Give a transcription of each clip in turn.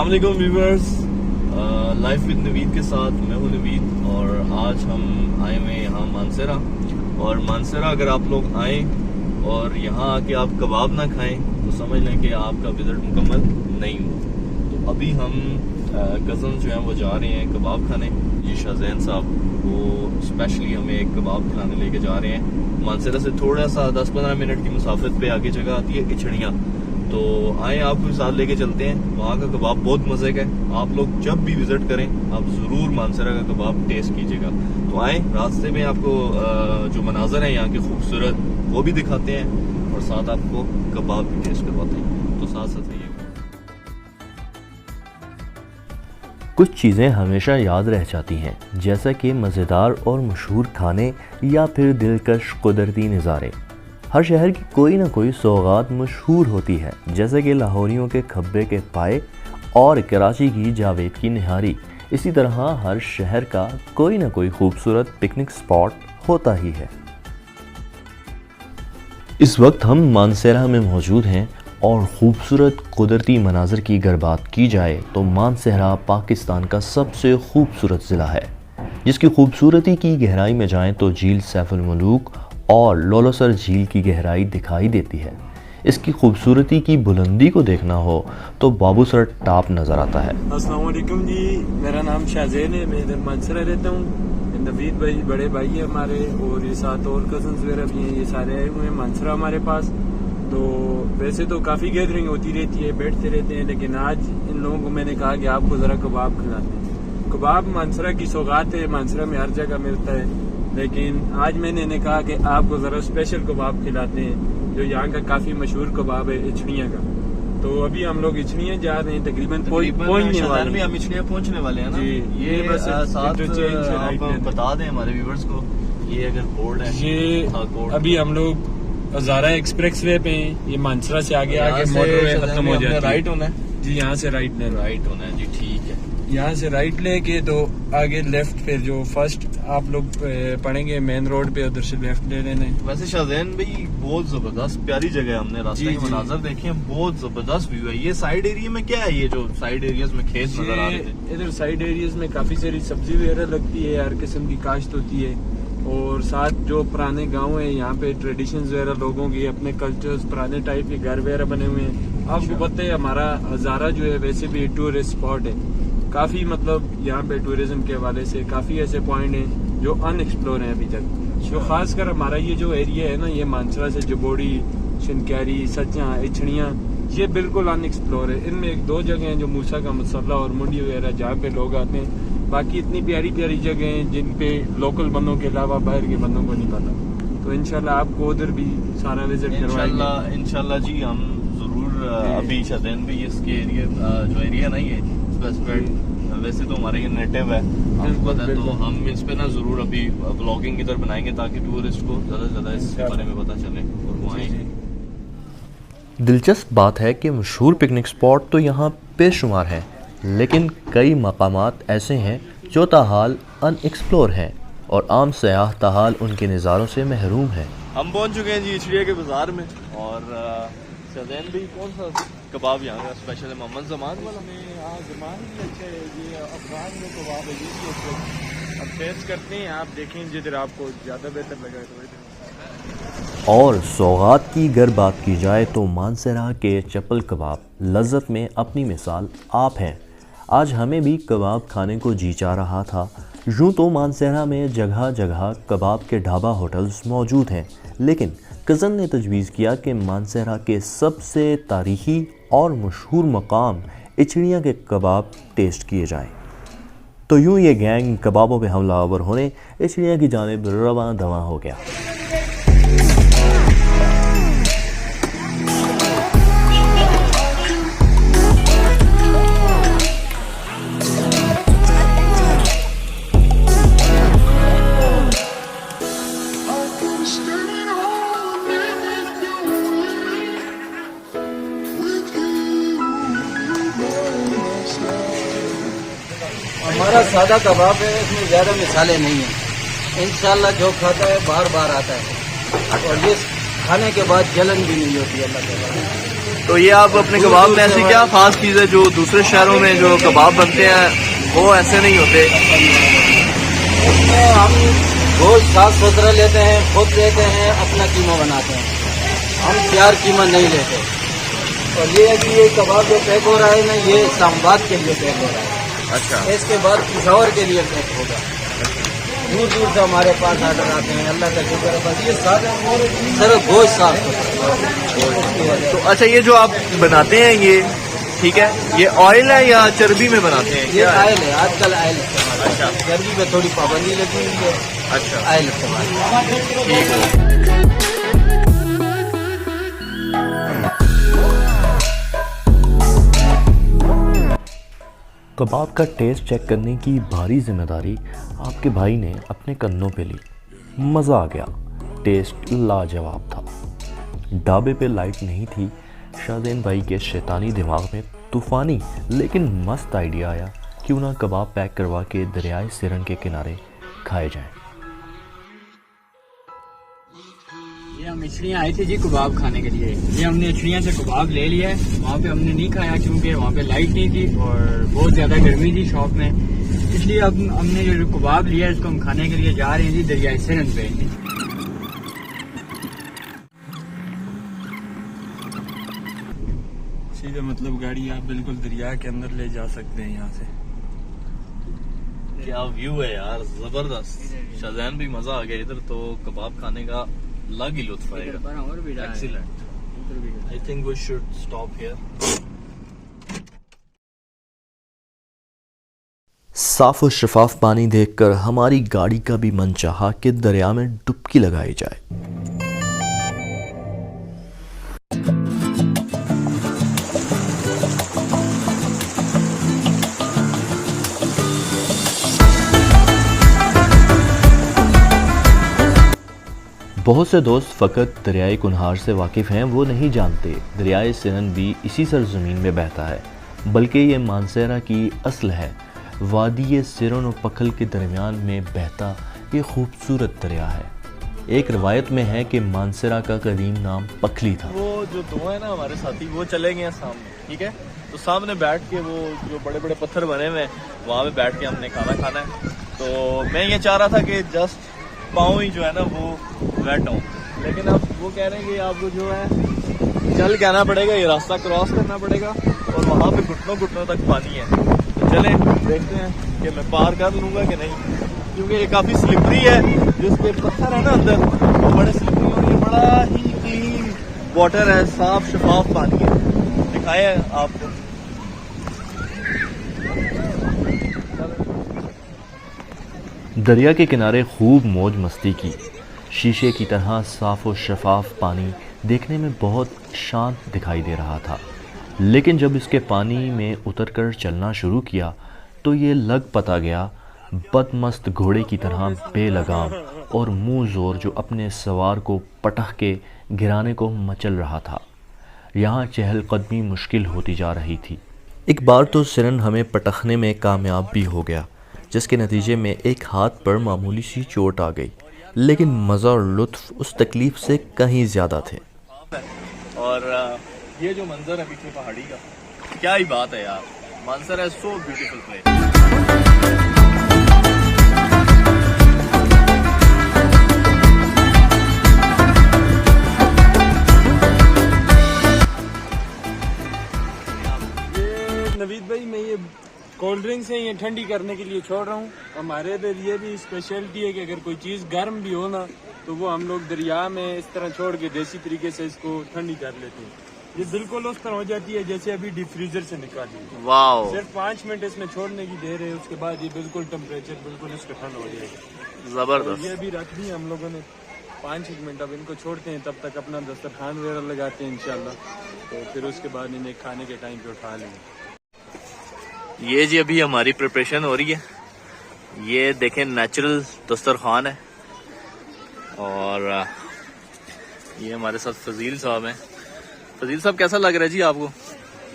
अस्सलामुअलैकुम viewers, life with Naveed के साथ मैं हूं नवीद और आज हम आए हुए यहाँ मानसरा। और मानसरा अगर आप लोग आएँ और यहाँ आके आप कबाब ना खाएं तो समझ लें कि आपका विजिट मुकम्मल नहीं हुआ। तो अभी हम कज़न जो हैं वो जा रहे हैं कबाब खाने। ये शाहजैन साहब वो स्पेशली हमें एक कबाब खाने लेके जा रहे हैं। मानसरा से थोड़ा सा 10-15 मिनट की मुसाफत पे आगे जगह आती है इछड़ियाँ। तो आए आपको साथ लेके चलते हैं। वहाँ का कबाब बहुत मजे का है। आप लोग जब भी विजिट करें आप जरूर मानसरा का कबाब टेस्ट कीजिएगा। तो आए, रास्ते में आपको जो मनाजर है यहाँ के खूबसूरत वो भी दिखाते हैं और साथ आपको कबाब भी टेस्ट करवाते हैं। तो साथ साथ रहिए। कुछ चीज़ें हमेशा याद रह जाती हैं, जैसा कि मज़ेदार और मशहूर खाने या फिर दिलकश कुदरती नज़ारे। हर शहर की कोई ना कोई सौगात मशहूर होती है, जैसे कि लाहौरियों के खब्बे के पाए और कराची की जावेद की निहारी। इसी तरह हर शहर का कोई ना कोई खूबसूरत पिकनिक स्पॉट होता ही है। इस वक्त हम मानसरा में मौजूद हैं और ख़ूबसूरत कुदरती मनाज़र की अगर बात की जाए तो मानसरा पाकिस्तान का सबसे खूबसूरत ज़िला है, जिसकी खूबसूरती की गहराई में जाएं तो झील सैफुल मुलूक और लोलोसर झील की गहराई दिखाई देती है। इसकी खूबसूरती की बुलंदी को देखना हो तो बाबूसर टॉप नज़र आता है। अस्सलाम वालेकुम जी, मेरा नाम शाहजैन है, मैं इधर मानसरा रहता हूँ। नवीद भाई बड़े भाई है हमारे और ये साथ और कजन्स वगैरह भी हैं, ये सारे आए हुए हैं मानसरा हमारे पास। तो वैसे तो काफ़ी गैदरिंग होती रहती है, बैठते रहते हैं, लेकिन आज इन लोगों को मैंने कहा कि आपको ज़रा कबाब खिलाते हैं। कबाब मानसरा की सौगात है, मानसरा में हर जगह मिलता है, लेकिन आज मैंने इन्हें कहा कि आपको ज़रा स्पेशल कबाब खिलाते हैं जो यहाँ का काफ़ी मशहूर कबाब है इछड़ियाँ का। तो अभी हम लोग इछड़ियाँ जा रहे हैं, तकरीबन पहुँचने वाले हैं। हम इछड़ियाँ पहुँचने वाले हैं ना जी। ये बस साथ आप बता दें हमारे व्यूवर्स को, ये अगर बोर्ड है ये अभी हम लोग हज़ारा एक्सप्रेस वे पे हैं। ये मानसरा से आगे मोटरवे खत्म हो जाती है। राइट होना है जी, यहाँ से राइट होना है जी, ठीक है। यहाँ से राइट लेके तो आगे लेफ्ट, फिर जो फर्स्ट आप लोग पढ़ेंगे मेन रोड पे, उधर से लेफ्ट ले लेना है। वैसे शाहजैन भाई बहुत जबरदस्त प्यारी जगह है, हमने रास्ते के मनाजर देखे हैं, बहुत जबरदस्त व्यू है। ये साइड एरिया में क्या है, ये जो साइड एरियाज में खेत नजर आ रहे थे? इधर साइड एरियाज में काफी सारी सब्जी वगैरह लगती है, हर किस्म की काश्त होती है। और साथ जो पुराने गांव है यहाँ पे ट्रेडिशंस वगैरह लोगों की, अपने कल्चर्स, पुराने टाइप के घर वगैरह बने हुए हैं। आपको पता है हमारा हज़ारा जो है वैसे भी टूरिस्ट स्पॉट है काफी, मतलब यहाँ पे टूरिज्म के हवाले से काफी ऐसे पॉइंट हैं जो अनएक्सप्लोर हैं अभी तक। तो खासकर हमारा ये जो एरिया है ना, ये मानसरा से जबोड़ी, शिनक्यारी, सच्चा, इछड़ियाँ, ये बिल्कुल अनएक्सप्लोर है। इनमें एक दो जगह हैं जो मूसा का मसल्ला और मुंडी वगैरह जहाँ पे लोग आते हैं। बाकी इतनी प्यारी प्यारी जगह हैं जिन पे लोकल बंदों के अलावा बाहर के बंदों को नहीं पता। तो इंशाल्लाह आपको उधर भी सारा विजिट करवाएंगे इंशाल्लाह जी, हम जरूर। अभी शाहजैन भी इसके एरिया जो एरिया नहीं है वैसे तो हमारे ये नेटिव है, आपको पता है, तो हम इस पे ना जरूर अभी ब्लॉगिंग की तरफ बनाएंगे ताकि टूरिस्ट को ज्यादा से ज्यादा इस बारे में पता चले और वो आएंगे। दिलचस्प बात है कि मशहूर पिकनिक स्पॉट तो यहाँ बेशुमार हैं, लेकिन कई मकामात ऐसे हैं जो ताहाल अनएक्सप्लोर हैं और आम सयाह ताहाल उनके नज़ारों से महरूम हैं। हम पहुँच चुके हैं जी इछड़िया के बाजार में। और शाहजैन भी कौन सा कबाब यहाँ का स्पेशल है? मोहम्मद जमान वाला जमान भी अच्छा है, ये अफगान में कबाब है, ये भी अच्छा है। अब टेस्ट करते हैं, आप देखें जिधर आपको ज़्यादा बेहतर लगा तो। और सौगात की अगर बात की जाए तो मानसरा के चप्पल कबाब लज्जत में अपनी मिसाल आप हैं। आज हमें भी कबाब खाने को जी चाह रहा था। यूँ तो मानसरा में जगह जगह कबाब के ढाबा होटल्स मौजूद हैं, लेकिन कज़न ने तजवीज़ किया कि मानसरा के सबसे तारीख़ी और मशहूर मकाम इछड़ियाँ के कबाब टेस्ट किए जाएं। तो यूँ ये गैंग कबाबों पे हमलावर होने इछड़ियाँ की जानिब रवां दवां हो गया। हमारा सादा कबाब है, इसमें ज़्यादा मिसालें नहीं हैं। इंशाल्लाह जो खाता है बार बार आता है और ये खाने के बाद जलन भी नहीं होती अल्लाह के बाद। तो ये आप अपने कबाब में ऐसी क्या खास चीज़ है जो दूसरे शहरों में जो कबाब बनते हैं वो ऐसे नहीं होते? हम गोश्त साफ सुथरा लेते हैं, खुद लेते हैं, अपना कीमा बनाते हैं, हम तैयार कीमा नहीं लेते। और ये है कि ये कबाब जो पैक हो रहा है ना, ये इस्लामाबाद के लिए पैक हो रहा है। अच्छा। इसके बाद पिशावर के लिए पैक होगा। दूर दूर से हमारे पास आर्डर आते हैं, अल्लाह का शुक्र है। बस ये सिर्फ गोश्त साफ सुथरा। तो अच्छा, ये जो आप बनाते हैं ये ठीक है, ये ऑयल है या चर्बी में बनाते हैं? ये ऑयल है, आजकल ऑयल इस्तेमाल। अच्छा। चर्बी पे थोड़ी पाबंदी लगी हुई है। अच्छा, ऑयल इस्तेमाल। ठीक है। कबाब का टेस्ट चेक करने की भारी जिम्मेदारी आपके भाई ने अपने कंधों पे ली। मज़ा आ गया, टेस्ट लाजवाब था। ढाबे पे लाइट नहीं थी। शाहज़ैन भाई के शैतानी दिमाग में तूफ़ानी लेकिन मस्त आइडिया आया, क्यों ना कबाब पैक करवा के दरियाए सिरन के किनारे खाए जाएं। ये हम मछलियाँ आए थे जी कबाब खाने के लिए। ये हमने मछलियाँ से कबाब ले लिया है। वहाँ पे हमने नहीं खाया क्योंकि वहाँ पे लाइट नहीं थी और बहुत ज़्यादा गर्मी थी शॉप में, इसलिए अब हमने जो कबाब लिया है इसको हम खाने के लिए जा रहे हैं जी दरियाए सिरन पे। सीधे मतलब गाड़ी आप बिल्कुल दरिया के अंदर ले जा सकते हैं यहाँ से। क्या व्यू है यार, जबरदस्त। शाहज़ैन भी मजा आ गया इधर, तो कबाब खाने का अलग ही लुत्फ आएगा। Excellent. I think we should stop here. साफ और शफाफ पानी देखकर हमारी गाड़ी का भी मन चाहा कि दरिया में डुबकी लगाई जाए। बहुत से दोस्त फ़कत दरियाए कुन्हार से वाकिफ़ हैं, वो नहीं जानते दरियाए सिरन भी इसी सरज़मीन में बहता है, बल्कि ये मानसेरा की असल है। वादी सिरन और पखल के दरमियान में बहता ये खूबसूरत दरिया है। एक रवायत में है कि मानसेरा का कदीम नाम पखली था। वो जो दो है ना हमारे साथी, वो चले गए हैं सामने, ठीक है, तो सामने बैठ के वो जो बड़े बड़े पत्थर बने हुए हैं वहाँ पे बैठ के हमने खाना खाना है। तो मैं ये चाह रहा था कि जस्ट पाँव ही जो है ना वो वेट हो, लेकिन अब वो कह रहे हैं कि आपको जो है चल के आना पड़ेगा, ये रास्ता क्रॉस करना पड़ेगा और वहाँ पे घुटनों घुटनों तक पानी है। तो चले देखते हैं कि मैं पार कर लूँगा कि नहीं, क्योंकि ये काफ़ी स्लिपरी है। जिसके पत्थर है ना अंदर वो बड़े स्लिपरी और ये बड़ा ही क्लीन वाटर है, साफ शफाफ पानी है। दिखाए आपको। दरिया के किनारे खूब मौज मस्ती की। शीशे की तरह साफ़ और शफाफ पानी देखने में बहुत शांत दिखाई दे रहा था, लेकिन जब इसके पानी में उतरकर चलना शुरू किया तो ये लग पता गया बदमस्त घोड़े की तरह बेलगाम और मुंह जोर जो अपने सवार को पटक के गिराने को मचल रहा था। यहाँ चहलकदमी मुश्किल होती जा रही थी। एक बार तो सिरन हमें पटकने में कामयाब भी हो गया, जिसके नतीजे में एक हाथ पर मामूली सी चोट आ गई, लेकिन मज़ा और लुत्फ उस तकलीफ़ से कहीं ज़्यादा थे। और ये जो मंजर है पीछे पहाड़ी का, क्या ही बात है यार। मानसरा है सो ब्यूटीफुल प्लेस। नवीद भाई, मैं ये कोल्ड ड्रिंक्स हैं ये ठंडी करने के लिए छोड़ रहा हूँ। हमारे इधर ये भी स्पेशलिटी है कि अगर कोई चीज़ गर्म भी हो ना तो वो हम लोग दरिया में इस तरह छोड़ के देसी तरीके से इसको ठंडी कर लेते हैं। ये बिल्कुल उस तरह हो जाती है जैसे अभी डिप फ्रीजर से निकाली। वाओ। सिर्फ 5 मिनट इसमें छोड़ने की देर है, उसके बाद ये बिल्कुल टेम्परेचर बिल्कुल इसका ठंड हो जाएगा। जबरदस्त। ये भी रख दी हम लोगों ने 5-1 मिनट। अब इनको छोड़ते हैं, तब तक अपना दस्तरखान वगैरह लगाते हैं इंशाल्लाह, तो फिर उसके बाद इन्हें खाने के टाइम पे उठा लेंगे। ये जी अभी हमारी प्रिपरेशन हो रही है। ये देखें नेचुरल दस्तरखान है और ये हमारे साथ फजील साहब हैं। फजील साहब, कैसा लग रहा है जी आपको?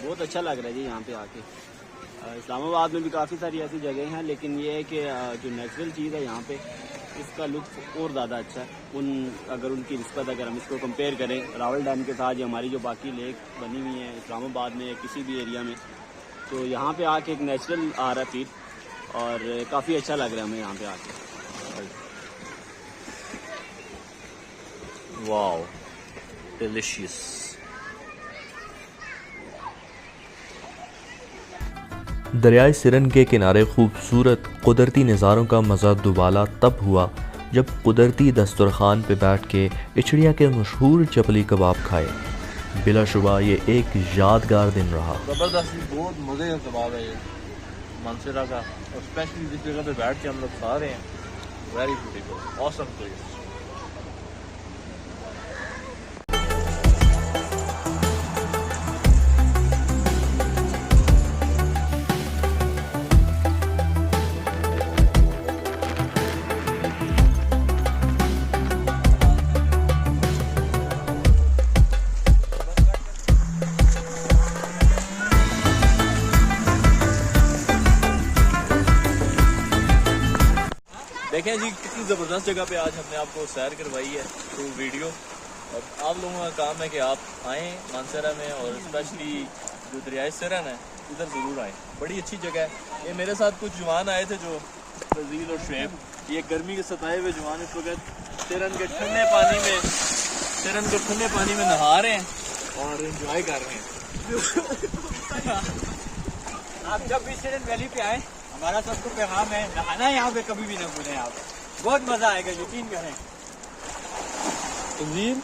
बहुत अच्छा लग रहा है जी यहाँ पे आके। इस्लामाबाद में भी काफ़ी सारी ऐसी जगह हैं, लेकिन ये है कि जो नेचुरल चीज़ है यहाँ पे इसका लुत्फ और ज़्यादा अच्छा है। अगर उनकी निस्बत अगर हम इसको कंपेयर करें रावल डैम के साथ, या हमारी जो बाकी लेक बनी हुई हैं इस्लामाबाद में या किसी भी एरिया में, तो यहाँ पे आके एक नेचुरल आ रहा फील और काफ़ी अच्छा लग रहा है हमें यहाँ पे आके। Wow, delicious. दरियाए सिरन के किनारे खूबसूरत कुदरती नज़ारों का मज़ा दुबाला तब हुआ जब कुदरती दस्तरखान पे बैठ के इचड़िया के मशहूर चपली कबाब खाए। बिलाशुबा ये एक यादगार दिन रहा। ज़बरदस्त, बहुत मज़े का कबाब है ये मानसरा का, और स्पेशली जिस जगह पे बैठ के हम लोग खा रहे हैं, वेरी ब्यूटीफुल, ऑसम प्लेस। देखें जी कितनी ज़बरदस्त जगह पे आज हमने आपको सैर करवाई है थ्रू वीडियो, और आप लोगों का काम है कि आप आएँ मानसरा में, और स्पेशली जो दरियाए सिरन है इधर ज़रूर आएँ, बड़ी अच्छी जगह है। ये मेरे साथ कुछ जवान आए थे जो रजील और शुएब, ये गर्मी के सताए हुए जवान इस वक्त सिरन के ठंडे पानी में नहा रहे हैं और इंजॉय कर रहे हैं। आप जब भी सिरन वैली पे आए, हमारा सबको पैगाम है, नहाना यहाँ पे कभी भी ना भूलें आप, बहुत मज़ा आएगा, यकीन करें। तंजीम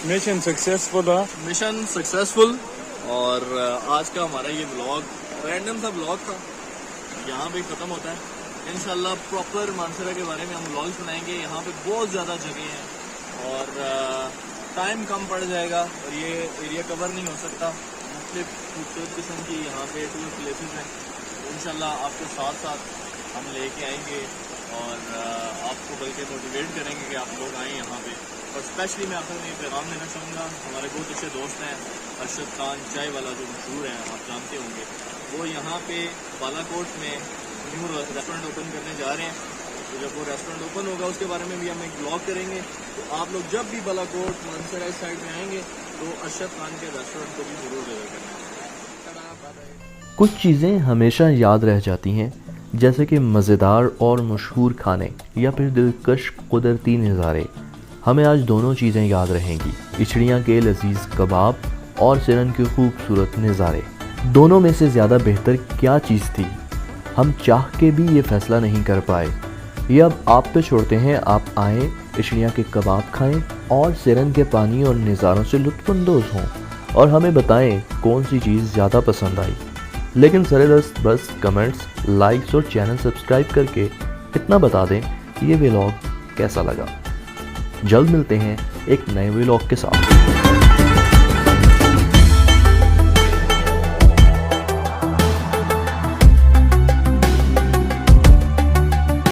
मिशन सक्सेसफुल रहा। Mission successful. और आज का हमारा ये व्लॉग रैंडम सा व्लॉग था, यहाँ पे ख़त्म होता है। इंशाल्लाह प्रॉपर मानसरा के बारे में हम व्लॉग बनाएंगे। यहाँ पे बहुत ज़्यादा जगह हैं और टाइम कम पड़ जाएगा और ये एरिया कवर नहीं हो सकता। मुख्तलिफ खूबसूरत किस्म की यहाँ पे टूर प्लेसेस हैं, इंशाल्लाह आपके साथ साथ हम लेके आएंगे और आपको बल्कि मोटिवेट करेंगे कि आप लोग आएँ यहाँ पे। और स्पेशली मैं आखिर में पैगाम देना चाहूँगा, हमारे बहुत अच्छे दोस्त हैं अरशद खान चाय वाला जो मशहूर है, आप जानते होंगे, वो यहाँ पे बालाकोट में न्यू रेस्टोरेंट ओपन करने जा रहे हैं। तो जब वो रेस्टोरेंट ओपन होगा उसके बारे में भी हम एक ब्लॉग करेंगे। तो आप लोग जब भी बालाकोट मानसरा इस साइड में आएंगे तो अरशद खान के रेस्टोरेंट को भी ज़रूर विजिट करना। कुछ चीज़ें हमेशा याद रह जाती हैं, जैसे कि मज़ेदार और मशहूर खाने या फिर दिलकश कुदरती नज़ारे। हमें आज दोनों चीज़ें याद रहेंगी, इचड़ियाँ के लजीज कबाब और सिरन के खूबसूरत नज़ारे। दोनों में से ज़्यादा बेहतर क्या चीज़ थी, हम चाह के भी ये फ़ैसला नहीं कर पाए। ये अब आप पे छोड़ते हैं, आप आएँ, इचड़ियाँ के कबाब खाएं और सिरन के पानी और नज़ारों से लुत्फ़अंदोज़ हों और हमें बताएं कौन सी चीज़ ज़्यादा पसंद आई। लेकिन सरेदस्त बस कमेंट्स, लाइक्स और चैनल सब्सक्राइब करके इतना बता दें कि ये व्लॉग कैसा लगा। जल्द मिलते हैं एक नए व्लॉग के साथ।